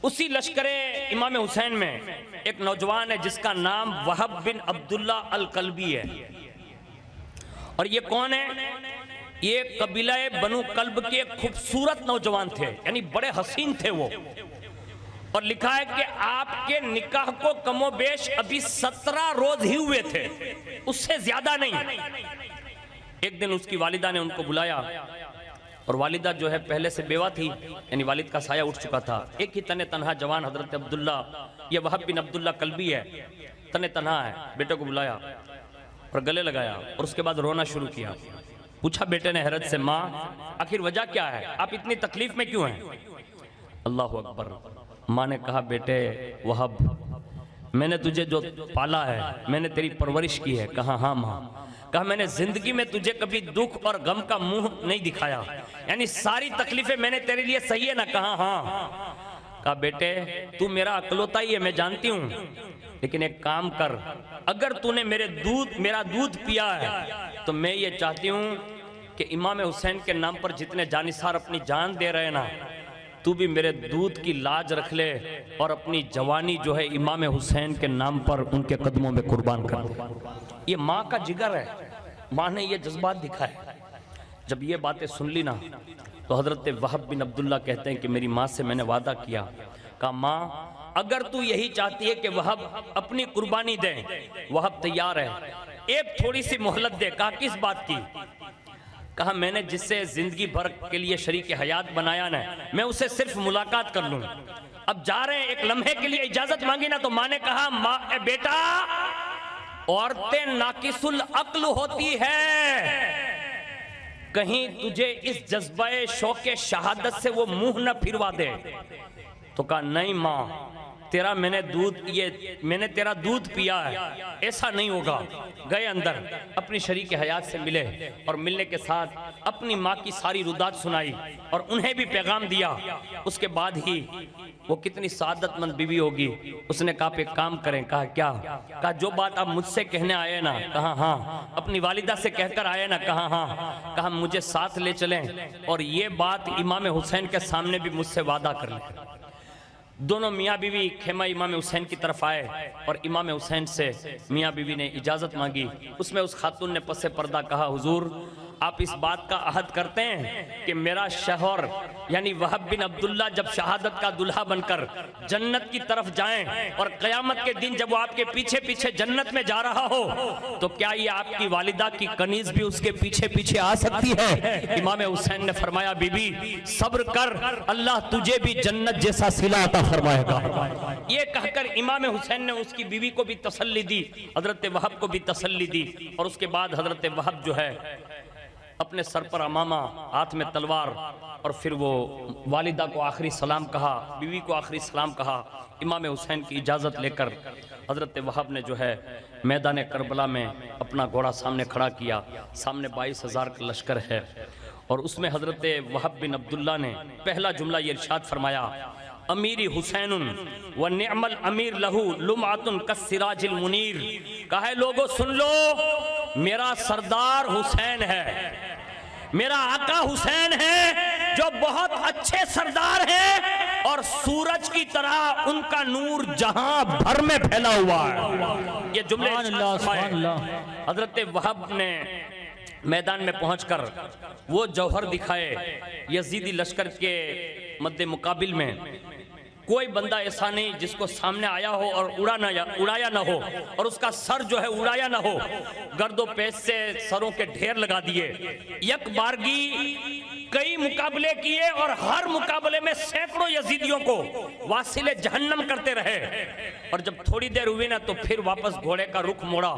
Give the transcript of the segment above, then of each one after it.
उसी लश्कर इमाम हुसैन में एक नौजवान है जिसका नाम वहब बिन अब्दुल्ला अल कल्बी है। और ये कौन है? ये कबीला बनु कल्ब के खूबसूरत नौजवान थे, यानी बड़े हसीन थे वो। और लिखा है कि आपके निकाह को कमोबेश अभी 17 रोज ही हुए थे, उससे ज्यादा नहीं। एक दिन उसकी वालिदा ने उनको बुलाया, और वालिदा जो है पहले से बेवा थी, यानी वालिद का साया उठ चुका था। एक ही तने तनहा जवान हजरत अब्दुल्ला, ये वहब बिन अब्दुल्ला कल्बी है, तने तनहा है। बेटे को बुलाया और गले लगाया और उसके बाद रोना शुरू किया। पूछा बेटे ने हैरत से, माँ आखिर वजह क्या है, आप इतनी तकलीफ में क्यों हैं? अल्लाह अकबर। माँ ने कहा, बेटे वहब, मैंने तुझे जो पाला है, मैंने तेरी परवरिश की है। कहा हाँ माँ। कहा मैंने जिंदगी में तुझे कभी दुख और गम का मुंह नहीं दिखाया, यानी सारी तकलीफें मैंने तेरे लिए सही है ना? कहा हाँ। कहा बेटे तू मेरा अकलौता ही है, मैं जानती हूँ, लेकिन एक काम कर, अगर तूने मेरा दूध पिया है तो मैं ये चाहती हूँ कि इमाम हुसैन के नाम पर जितने जानिसार अपनी जान दे रहे हैं ना, तू भी मेरे दूध की लाज रख ले और अपनी जवानी जो है इमाम हुसैन के नाम पर उनके कदमों में कुर्बान कर। ये माँ का जिगर है, माँ ने ये जज्बात दिखाए। जब ये बातें सुन ली ना, तो हजरत वहब बिन अब्दुल्ला कहते हैं कि मेरी माँ से मैंने वादा किया। कहा माँ अगर तू यही चाहती है कि वहब अपनी कुर्बानी दे, वहब तैयार है, एक थोड़ी सी मोहलत दे। कहा किस बात की? कहा मैंने जिससे जिंदगी भर के लिए शरीक हयात बनाया ना, मैं उसे सिर्फ मुलाकात कर लूं। अब जा रहे हैं, एक लम्हे के लिए इजाजत मांगी ना, तो माँ ने कहा माँ बेटा औरतें नाकिसुल अक्ल होती है, कहीं तुझे इस जज्बाए शौके शहादत से वो मुंह न फिरवा दे। तो कहा नहीं माँ, मैंने तेरा दूध पिया है, ऐसा नहीं होगा। गए अंदर, अपनी शरीक हयात से मिले और मिलने के साथ अपनी माँ की सारी रुदात सुनाई और उन्हें भी पैगाम दिया। उसके बाद ही वो कितनी सादतमंद बीवी होगी। उसने कहा पे काम करें। कहा क्या? कहा जो बात आप मुझसे कहने आए ना। कहा हाँ। अपनी वालिदा से कहकर आए ना। कहा हाँ। कहा मुझे साथ ले चलें और ये बात इमाम हुसैन के सामने भी मुझसे वादा कर लें। दोनों मियाँ बीवी खेमा इमाम हुसैन की तरफ आए और इमाम हुसैन से मियाँ बीवी ने इजाज़त मांगी। उसमें उस खातून ने पसे पर्दा कहा, हुजूर आप इस बात का अहद करते हैं कि मेरा शौहर यानी वहब बिन अब्दुल्ला जब शहादत का दुल्हा बनकर जन्नत की तरफ जाएं और क़यामत के दिन जब वो आपके पीछे पीछे जन्नत में जा रहा हो, तो क्या ये आपकी वालिदा की कनीज भी उसके पीछे पीछे आ सकती है? इमाम हुसैन ने फरमाया, बीबी सब्र कर, अल्लाह तुझे भी जन्नत जैसा सिला अता फरमाएगा। ये कहकर इमाम हुसैन ने उसकी बीवी को भी तसल्ली दी, हजरत वहब को भी तसल्ली दी। और उसके बाद हजरत वहब जो है अपने सर पर अमामा, हाथ में तलवार, और फिर वो वालिदा को आखिरी सलाम कहा, बीवी को आखिरी सलाम कहा। इमाम हुसैन की इजाज़त लेकर हजरत वहब ने जो है मैदान करबला में अपना घोड़ा सामने खड़ा किया। सामने 22,000 का लश्कर है और उसमें हजरत वहब बिन अब्दुल्ला ने पहला जुमला ये इरशाद फरमाया, अमीरी हुसैनुन व निअमल अमीर लहू लुमअतुन कस्सिराजिल मुनीर। कहा लोगों सुन लो, मेरा सरदार हुसैन है, मेरा आका हुसैन है, जो बहुत अच्छे सरदार हैं और सूरज की तरह उनका नूर जहां भर में फैला हुआ है। ये जुमले हजरत वहब ने मैदान में पहुंचकर वो जौहर दिखाए। यजीदी लश्कर के मद्दे मुकाबिल में कोई बंदा ऐसा नहीं जिसको सामने आया हो और उड़ाया ना हो, और उसका सर जो है उड़ाया ना हो। गर्दो पेश से सरों के ढेर लगा दिए। एक बारगी कई मुकाबले किए और हर मुकाबले में सैकड़ों यजीदियों को वासिले जहन्नम करते रहे। और जब थोड़ी देर हुई ना, तो फिर वापस घोड़े का रुख मोड़ा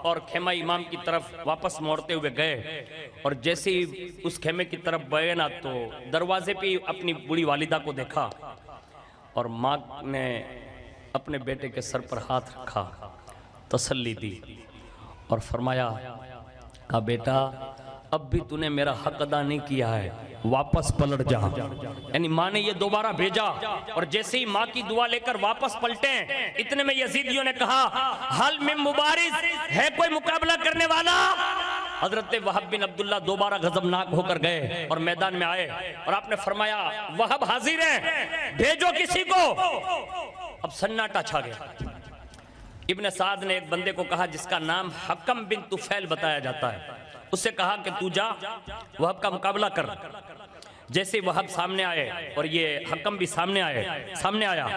और खेमा इमाम की तरफ वापस मोड़ते हुए गए। और जैसे ही उस खेमे की तरफ गए ना, तो दरवाजे पे अपनी बूढ़ी वालिदा को देखा और माँ ने अपने बेटे के सर पर हाथ रखा, तसल्ली दी और फरमाया, कहा बेटा अब भी तूने मेरा हक अदा नहीं किया है, वापस पलट जा। यानी माँ ने ये दोबारा भेजा और जैसे ही माँ की दुआ लेकर वापस पलटे, इतने में यजीदियों ने कहा, हल में मुबारिज है, कोई मुकाबला करने वाला? हजरत वहब बिन अब्दुल्ला दोबारा गजबनाक होकर गए और मैदान में आए और आपने फरमाया वहब हाजिर है, भेजो किसी को। अब सन्नाटा छा गया। इब्ने साद ने एक बंदे को कहा जिसका नाम हकम बिन तुफैल बताया जाता है, उससे कहा कि तू जा वहब का मुकाबला कर। जैसे वहब सामने आए और ये हकम भी सामने आया,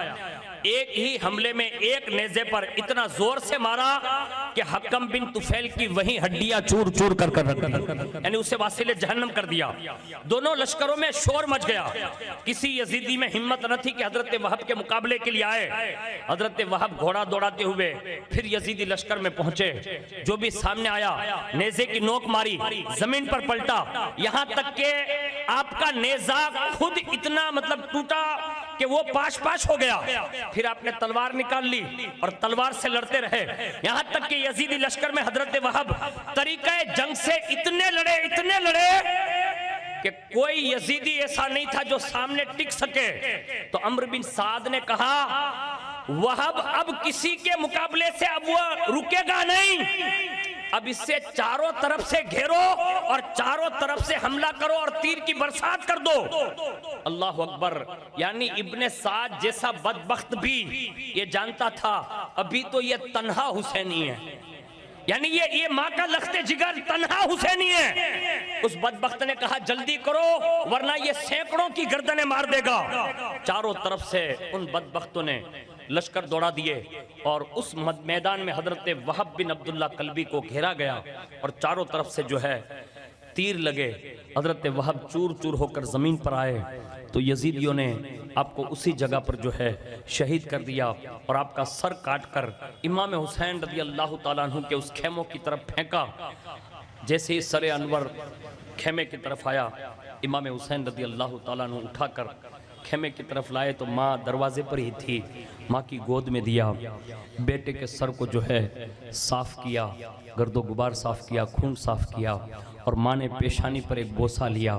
एक ही हमले में एक नेज़े पर इतना जोर से मारा कि हकम बिन तुफैल की वही हड्डियां चूर चूर कर रख दी, यानी उसे वासिले जहन्नम कर दिया। दोनों लश्करों में शोर मच गया। किसी यजीदी में हिम्मत न थी कि हजरत वहब के मुकाबले के लिए आए। हजरत वहब घोड़ा दौड़ाते हुए फिर यजीदी लश्कर में पहुंचे। जो भी सामने आया नेज़े की नोक मारी, जमीन पर पलटा, यहां तक के आपका नेज़ा खुद इतना मतलब टूटा कि वो पाश पाश हो गया। फिर आपने तलवार निकाल ली और तलवार से लड़ते रहे, यहां तक कि यजीदी लश्कर में हजरत वहब तरीके जंग से इतने लड़े कि कोई यजीदी ऐसा नहीं था जो सामने टिक सके। तो अम्र बिन साद ने कहा वहब अब किसी के मुकाबले से अब वो रुकेगा नहीं, अब इससे चारों तरफ से घेरो और चारों तरफ से हमला करो और तीर की बरसात कर दो। अल्लाह अकबर। यानी इब्ने साद जैसा बदबख्त भी ये जानता था अभी तो ये तन्हा हुसैनी है, यानी ये माँ का लख्ते जिगर तन्हा हुसैनी है। उस बदबख्त ने कहा जल्दी करो वरना ये सैकड़ों की गर्दनें मार देगा। चारों तरफ से उन बदबख्तों ने लश्कर दौड़ा दिए और उस मैदान में हजरत वहब बिन अब्दुल्ला कल्बी को घेरा गया और चारों तरफ से जो है तीर लगे। हजरत वहब चूर चूर होकर जमीन पर आए तो यजीदियों ने आपको उसी जगह पर जो है शहीद कर दिया और आपका सर काट कर इमाम हुसैन रज़ी अल्लाह ताला अन्हु के उस खेमों की तरफ फेंका। जैसे ही सरे अनवर खेमे की तरफ आया, इमाम हुसैन रज़ी अल्लाह ताला अन्हु उठाकर खेमे की तरफ लाए तो माँ दरवाजे पर ही थी। माँ की गोद में दिया, बेटे के सर को जो है साफ किया, गर्दो गुबार साफ किया, खून साफ किया और माँ ने पेशानी पर एक बोसा लिया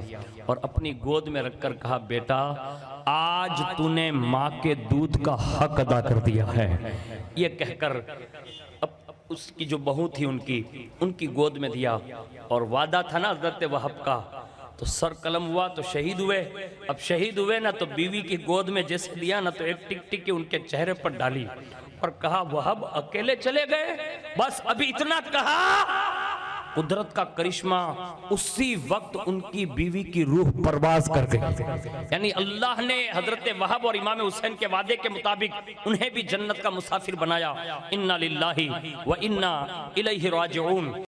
और अपनी गोद में रखकर कहा बेटा आज तूने माँ के दूध का हक अदा कर दिया है। ये कहकर अब उसकी जो बहू थी उनकी गोद में दिया और वादा था ना हजरत वहब का, तो सर कलम हुआ तो शहीद हुए। अब शहीद हुए ना तो बीवी की गोद में जैसे दिया ना तो एक टिक टिक के उनके चेहरे पर डाली और कहा वहब अकेले चले गए। बस अभी इतना कहा, कुदरत का करिश्मा उसी वक्त उनकी बीवी की रूह परवाज कर गई। यानी अल्लाह ने हजरत वहब और इमाम हुसैन के वादे के मुताबिक उन्हें भी जन्नत का मुसाफिर बनाया। इन्ना लिल्लाहि व इन्ना इलैहि राजिऊन।